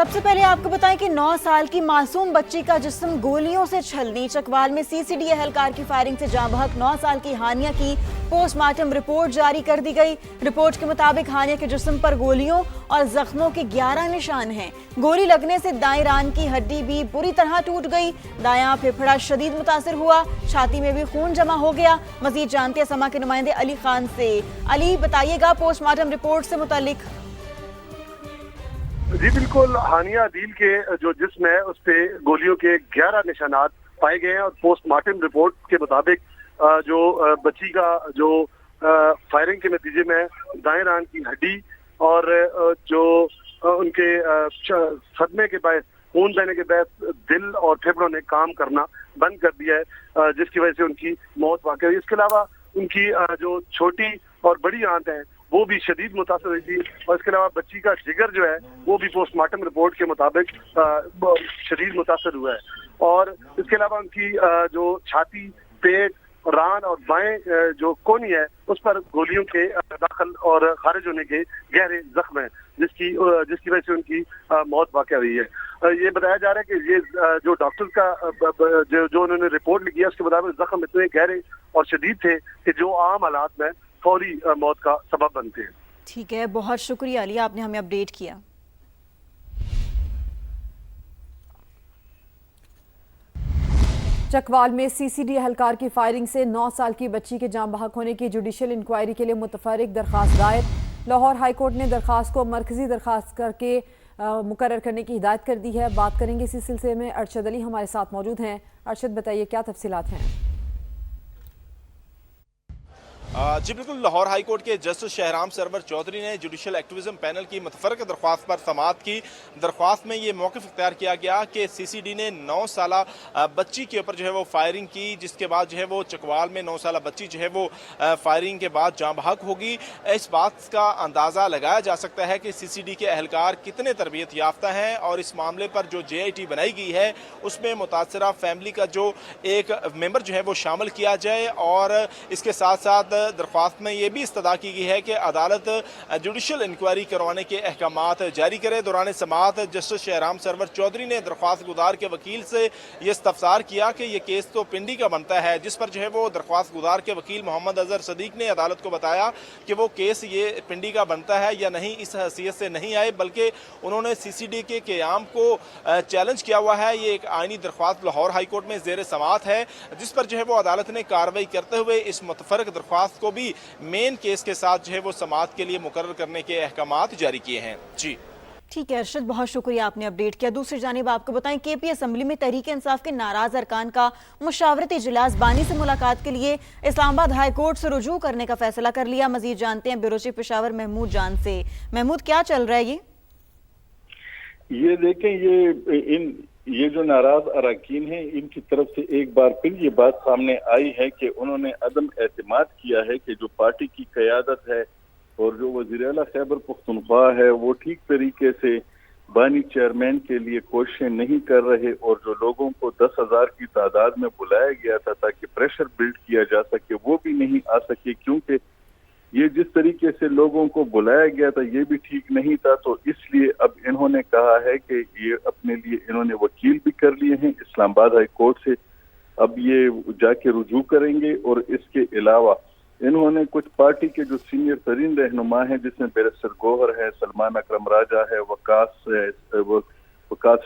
سب سے پہلے آپ کو بتائیں کہ 9 سال کی معصوم بچی کا جسم گولیوں سے چھلنی، چکوال میں سی سی ڈی اہلکار کی فائرنگ سے جاں بحق 9 سال کی ہانیہ کی پوسٹ مارٹم رپورٹ جاری کر دی گئی۔ رپورٹ کے مطابق ہانیہ کے جسم پر گولیوں اور زخموں کے 11 نشان ہیں۔ گولی لگنے سے دائیں ران کی ہڈی بھی بری طرح ٹوٹ گئی، دایاں پھیپھڑا شدید متاثر ہوا، چھاتی میں بھی خون جمع ہو گیا۔ مزید جانتے ہیں سما کے نمائندے علی خان سے۔ علی بتائیے گا پوسٹ مارٹم رپورٹ سے متعلق۔ جی بالکل، ہانیہ عدیل کے جو جسم ہے اس پہ گولیوں کے 11 نشانات پائے گئے ہیں، اور پوسٹ مارٹم رپورٹ کے مطابق جو بچی کا جو فائرنگ کے نتیجے میں دائیں ران کی ہڈی اور جو ان کے صدمے کے باعث خون بہنے کے باعث دل اور پھیپھڑوں نے کام کرنا بند کر دیا ہے، جس کی وجہ سے ان کی موت واقع ہوئی۔ اس کے علاوہ ان کی جو چھوٹی اور بڑی آنت ہے وہ بھی شدید متاثر ہوئی تھی، اور اس کے علاوہ بچی کا جگر جو ہے وہ بھی پوسٹ مارٹم رپورٹ کے مطابق شدید متاثر ہوا ہے، اور اس کے علاوہ ان کی جو چھاتی، پیٹ، ران اور بائیں جو کونی ہے اس پر گولیوں کے داخل اور خارج ہونے کے گہرے زخم ہیں، جس کی وجہ سے ان کی موت واقع ہوئی ہے۔ یہ بتایا جا رہا ہے کہ یہ جو ڈاکٹر کا جو انہوں نے رپورٹ لکھی ہے اس کے مطابق زخم اتنے گہرے اور شدید تھے کہ جو عام حالات میں فوری موت کا سبب بنتے ہیں۔ ٹھیک ہے، بہت شکریہ علی، آپ نے ہمیں اپڈیٹ کیا۔ چکوال میں سی سی ڈی اہلکار کی فائرنگ سے 9 سال کی بچی کے جاں بحق ہونے کی جوڈیشل انکوائری کے لیے متفرق درخواست دائر۔ لاہور ہائی کورٹ نے درخواست کو مرکزی درخواست کر کے مقرر کرنے کی ہدایت کر دی ہے۔ بات کریں گے اسی سلسلے میں، ارشد علی ہمارے ساتھ موجود ہیں۔ ارشد بتائیے کیا تفصیلات ہیں؟ جی بالکل، لاہور ہائی کورٹ کے جسٹس شہرام سرور چودھری نے جوڈیشل ایکٹیویزم پینل کی متفرقہ درخواست پر سماعت کی۔ درخواست میں یہ موقف اختیار کیا گیا کہ سی سی ڈی نے 9 سالہ بچی کے اوپر جو ہے وہ فائرنگ کی، جس کے بعد جو ہے وہ چکوال میں 9 سالہ بچی جو ہے وہ فائرنگ کے بعد جاں بحق ہوگی۔ اس بات کا اندازہ لگایا جا سکتا ہے کہ سی سی ڈی کے اہلکار کتنے تربیت یافتہ ہیں، اور اس معاملے پر جو جے آئی ٹی بنائی گئی ہے اس میں متاثرہ فیملی کا جو ایک ممبر جو ہے وہ شامل کیا جائے، اور اس کے ساتھ ساتھ درخواست میں یہ بھی استدعا کی گئی ہے کہ عدالت جوڈیشل انکوائری کروانے کے احکامات جاری کرے۔ دوران سماعت جسٹس شہرام سرور چودھری نے درخواست گزار کے وکیل سے یہ استفسار کیا کہ یہ کیس تو پنڈی کا بنتا ہے، جس پر جو ہے وہ درخواست گزار کے وکیل محمد اظہر صدیق نے عدالت کو بتایا کہ وہ کیس یہ پنڈی کا بنتا ہے یا نہیں، اس حیثیت سے نہیں آئے، بلکہ انہوں نے سی سی ڈی کے قیام کو چیلنج کیا ہوا ہے۔ یہ ایک آئینی درخواست لاہور ہائی کورٹ میں زیر سماعت ہے، جس پر جو ہے وہ عدالت نے کارروائی کرتے ہوئے اس متفرق درخواست کو بھی مین کیس کے ساتھ جو ہے وہ سماعت کے لیے مقرر کرنے کے احکامات جاری کیے ہیں۔ جی ٹھیک ہے ارشد، بہت شکریہ، آپ نے اپڈیٹ کیا۔ دوسری جانب آپ کو بتائیں کے پی اسمبلی میں تحریک انصاف کے ناراض ارکان کا مشاورتی اجلاس بانی سے ملاقات کے لیے اسلام آباد ہائی کورٹ سے رجوع کرنے کا فیصلہ کر لیا۔ مزید جانتے ہیں بیورو چیف پشاور محمود جان سے۔ محمود، کیا چل رہا ہے یہ دیکھیں، یہ جو ناراض اراکین ہیں ان کی طرف سے ایک بار پھر یہ بات سامنے آئی ہے کہ انہوں نے عدم اعتماد کیا ہے کہ جو پارٹی کی قیادت ہے اور جو وزیر اعلیٰ خیبر پختونخوا ہے وہ ٹھیک طریقے سے بانی چیئرمین کے لیے کوششیں نہیں کر رہے، اور جو لوگوں کو 10,000 کی تعداد میں بلایا گیا تھا تاکہ پریشر بلڈ کیا جا سکے وہ بھی نہیں آ سکے، کیونکہ یہ جس طریقے سے لوگوں کو بلایا گیا تھا یہ بھی ٹھیک نہیں تھا۔ تو اس لیے اب انہوں نے کہا ہے کہ یہ اپنے لیے انہوں نے وکیل بھی کر لیے ہیں اسلام آباد ہائی کورٹ سے، اب یہ جا کے رجوع کریں گے۔ اور اس کے علاوہ انہوں نے کچھ پارٹی کے جو سینئر ترین رہنما ہیں، جس میں بیرسٹر گوہر ہے، سلمان اکرم راجہ ہے، وقاص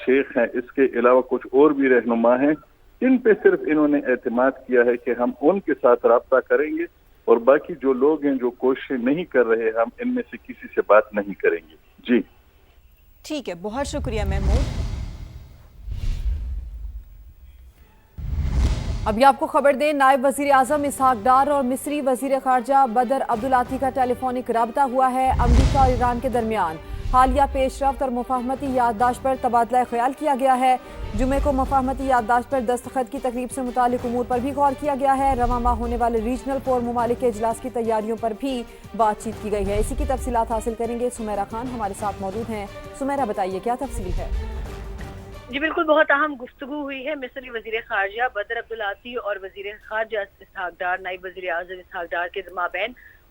شیخ ہیں، اس کے علاوہ کچھ اور بھی رہنما ہیں، ان پہ صرف انہوں نے اعتماد کیا ہے کہ ہم ان کے ساتھ رابطہ کریں گے، اور باقی جو لوگ ہیں جو کوششیں نہیں کر رہے ہم ان میں سے کسی سے بات نہیں کریں گے۔ جی ٹھیک ہے، بہت شکریہ محمود۔ ابھی آپ کو خبر دیں، نائب وزیر اعظم اسحاق ڈار اور مصری وزیر خارجہ بدر عبدالعاطی کا ٹیلی فونک رابطہ ہوا ہے۔ امریکہ اور ایران کے درمیان حالیہ پیش رفت اور مفاہمتی یادداشت پر تبادلہ خیال کیا گیا ہے۔ جمعے کو مفاہمتی یادداشت پر دستخط کی تقریب سے متعلق امور پر بھی غور کیا گیا ہے۔ رواں ماہ ہونے والے ریجنل 4 ممالک کے اجلاس کی تیاریوں پر بھی بات چیت کی گئی ہے۔ اسی کی تفصیلات حاصل کریں گے، سمیرہ خان ہمارے ساتھ موجود ہیں۔ سمیرہ بتائیے کیا تفصیل ہے؟ جی بالکل، بہت اہم گفتگو ہوئی ہے مصری وزیر خارجہ بدر عبدالعاطی اور وزیر خارجہ اسحاق ڈار، نائب وزیر اعظم اسحاق ڈار کے مابین۔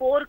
4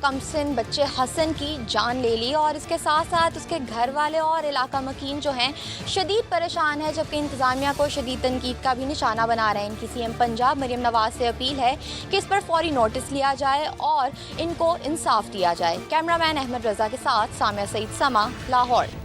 کم سن بچے حسن کی جان لے لی اور اس کے ساتھ ساتھ اس کے گھر والے اور علاقہ مکین جو ہیں شدید پریشان ہے، جبکہ انتظامیہ کو شدید تنقید کا بھی نشانہ بنا رہے ہیں۔ ان کی سی ایم پنجاب مریم نواز سے اپیل ہے کہ اس پر فوری نوٹس لیا جائے اور ان کو انصاف دیا جائے۔ کیمرہ مین احمد رضا کے ساتھ سامیہ سعید، سما، لاہور۔